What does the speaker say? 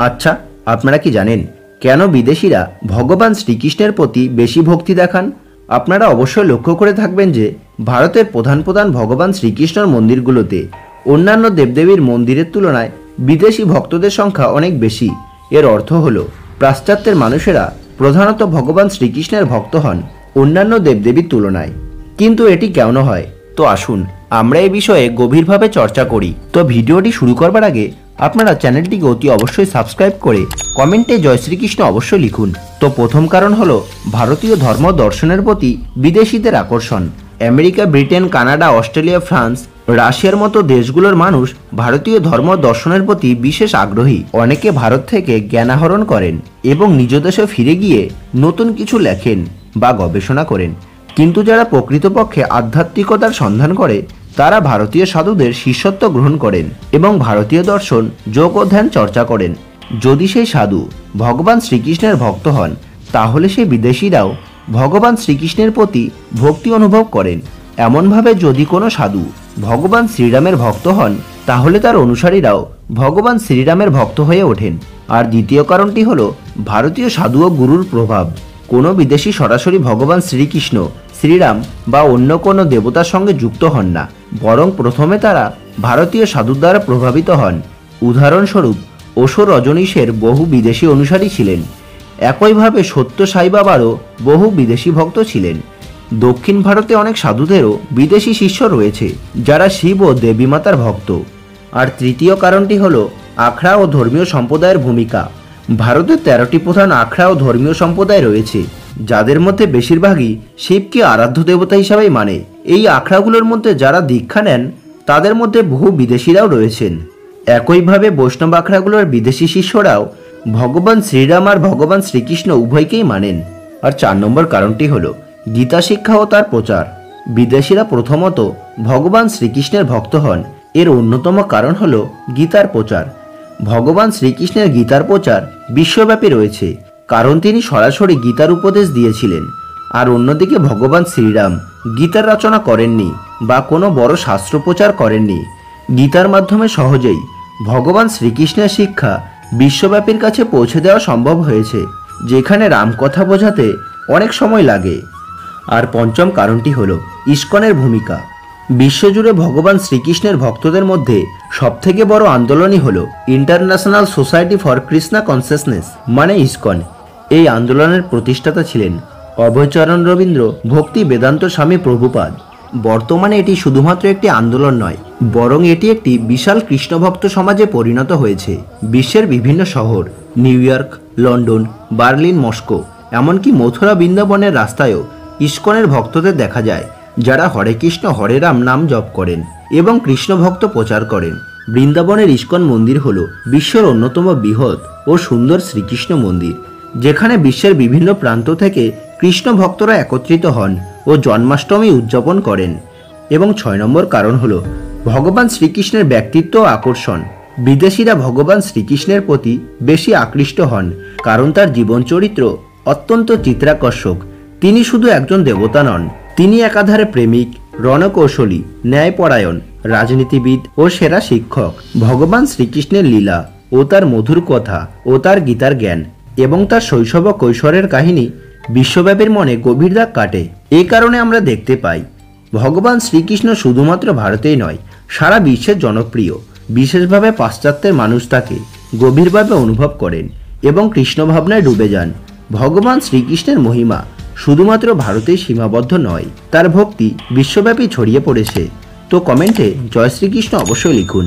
আচ্ছা, আপনারা কি জানেন কেন বিদেশিরা ভগবান শ্রীকৃষ্ণের প্রতি বেশি ভক্তি দেখান? আপনারা অবশ্যই লক্ষ্য করে থাকবেন যে ভারতের প্রধান প্রধান ভগবান শ্রীকৃষ্ণর মন্দিরগুলোতে অন্যান্য দেবদেবীর মন্দিরের তুলনায় বিদেশি ভক্তদের সংখ্যা অনেক বেশি। এর অর্থ হল পাশ্চাত্যের মানুষেরা প্রধানত ভগবান শ্রীকৃষ্ণের ভক্ত হন অন্যান্য দেবদেবীর তুলনায়। কিন্তু এটি কেন হয়? তো আসুন আমরা এই বিষয়ে গভীরভাবে চর্চা করি। তো ভিডিওটি শুরু করবার আগে আপনারা চ্যানেলটিকে অতি অবশ্যই সাবস্ক্রাইব করে কমেন্টে জয় শ্রীকৃষ্ণ অবশ্যই লিখুন। তো প্রথম কারণ হলো ভারতীয় ধর্ম দর্শনের প্রতি বিদেশিদের আকর্ষণ। America, Britain, Canada, Australia, France, রাশিয়ার মতো দেশগুলোর মানুষ ভারতীয় ধর্ম দর্শনের প্রতি বিশেষ আগ্রহী। অনেকে ভারত থেকে জ্ঞান আহরণ করেন এবং নিজ দেশে ফিরে গিয়ে নতুন কিছু লেখেন বা গবেষণা করেন। কিন্তু যারা প্রকৃতপক্ষে আধ্যাত্মিকতার সন্ধান করে তারা ভারতীয় সাধুদের শিষ্যত্ব গ্রহণ করেন এবং ভারতীয় দর্শন, যোগ ও ধ্যান চর্চা করেন। যদি সেই সাধু ভগবান শ্রীকৃষ্ণের ভক্ত হন তাহলে সেই বিদেশিরাও ভগবান শ্রীকৃষ্ণের প্রতি ভক্তি অনুভব করেন। এমনভাবে যদি কোনো সাধু ভগবান শ্রীরামের ভক্ত হন তাহলে তার অনুসারীরাও ভগবান শ্রীরামের ভক্ত হয়ে ওঠেন। আর দ্বিতীয় কারণটি হলো ভারতীয় সাধু ও গুরুর প্রভাব। কোনো বিদেশি সরাসরি ভগবান শ্রীকৃষ্ণ, শ্রীরাম বা অন্য কোনো দেবতার সঙ্গে যুক্ত হন না, বরং প্রথমে তারা ভারতীয় সাধুর দ্বারা প্রভাবিত হন। উদাহরণস্বরূপ ওশো রজনীশের বহু বিদেশি অনুসারী ছিলেন। একইভাবে সত্য সাই বাবারও বহু বিদেশি ভক্ত ছিলেন। দক্ষিণ ভারতে অনেক সাধুদেরও বিদেশি শিষ্য রয়েছে যারা শিব ও দেবী মাতার ভক্ত। আর তৃতীয় কারণটি হলো আখড়া ও ধর্মীয় সম্প্রদায়ের ভূমিকা। ভারতের 13টি প্রধান আখড়া ও ধর্মীয় সম্প্রদায় রয়েছে, যাদের মধ্যে বেশিরভাগই শিবকে আরাধ্য দেবতা হিসাবেই মানে। এই আখড়াগুলোর মধ্যে যারা দীক্ষা নেন তাদের মধ্যে বহু বিদেশিরাও রয়েছেন। একইভাবে বৈষ্ণব আখড়াগুলোর বিদেশি শিষ্যরাও ভগবান শ্রীরাম আর ভগবান শ্রীকৃষ্ণ উভয়কেই মানেন। আর 4 নম্বর কারণটি হলো গীতা শিক্ষা ও তার প্রচার। বিদেশিরা প্রথমত ভগবান শ্রীকৃষ্ণের ভক্ত হন। এর অন্যতম কারণ হলো গীতার প্রচার। ভগবান শ্রীকৃষ্ণের গীতার প্রচার বিশ্বব্যাপী রয়েছে, কারণ তিনি সরাসরি গীতার উপদেশ দিয়েছিলেন। আর অন্যদিকে ভগবান শ্রীরাম গীতার রচনা করেননি বা কোনো বড় শাস্ত্র প্রচার করেননি। গীতার মাধ্যমে সহজেই ভগবান শ্রীকৃষ্ণের শিক্ষা বিশ্বব্যাপীর কাছে পৌঁছে দেওয়া সম্ভব হয়েছে, যেখানে রামকথা বোঝাতে অনেক সময় লাগে। আর 5ম কারণটি হলো ইসকনের ভূমিকা। বিশ্বজুড়ে ভগবান শ্রীকৃষ্ণের ভক্তদের মধ্যে সবথেকে বড় আন্দোলনই হলো international society for Krishna consciousness মানে ইসকন। এই আন্দোলনের প্রতিষ্ঠাতা ছিলেন অভয়চরণ রবীন্দ্র, ভক্তি বেদান্ত স্বামী প্রভুপাদ। বর্তমানে এটি শুধুমাত্র একটি আন্দোলন নয়, বরং এটি একটি বিশাল কৃষ্ণভক্ত সমাজে পরিণত হয়েছে। বিশ্বের বিভিন্ন শহর, new York, London, Berlin, Moscow, এমনকি মথুরা বৃন্দাবনের রাস্তায়ও ইসকনের ভক্তদের দেখা যায়, যারা হরে কৃষ্ণ হরে রাম নাম জপ করেন এবং কৃষ্ণ ভক্ত প্রচার করেন। বৃন্দাবনের ইসকন মন্দির হল বিশ্বের অন্যতম বৃহৎ ও সুন্দর শ্রীকৃষ্ণ মন্দির, যেখানে বিশ্বের বিভিন্ন প্রান্ত থেকে কৃষ্ণ ভক্তরা একত্রিত হন ও জন্মাষ্টমী উদযাপন করেন। এবং 6 নম্বর কারণ হলো ভগবান শ্রীকৃষ্ণের ব্যক্তিত্ব ও আকর্ষণ। বিদেশিরা ভগবান শ্রীকৃষ্ণের প্রতি বেশি আকৃষ্ট হন কারণ তার জীবন চরিত্র অত্যন্ত চিত্রাকর্ষক। তিনি শুধু একজন দেবতা নন, তিনি একাধারে প্রেমিক, রণকৌশলী, ন্যায়পরায়ণ, রাজনীতিবিদ ও সেরা শিক্ষক। ভগবান শ্রীকৃষ্ণের লীলা ও তার মধুর কথা ও তার গীতার জ্ঞান এবং তার শৈশব ও কৈশোরের কাহিনী বিশ্বব্যাপীর মনে গভীর দাগ কাটে। এই কারণে আমরা দেখতে পাই ভগবান শ্রীকৃষ্ণ শুধুমাত্র ভারতেই নয়, সারা বিশ্বের জনপ্রিয়। বিশেষভাবে পাশ্চাত্যের মানুষ তাকে গভীরভাবে অনুভব করেন এবং কৃষ্ণ ভাবনায় ডুবে যান। ভগবান শ্রীকৃষ্ণের মহিমা শুধুমাত্র ভারতেই সীমাবদ্ধ নয়, তার ভক্তি বিশ্বব্যাপী ছড়িয়ে পড়েছে। তো কমেন্টে জয় শ্রীকৃষ্ণ অবশ্যই লিখুন।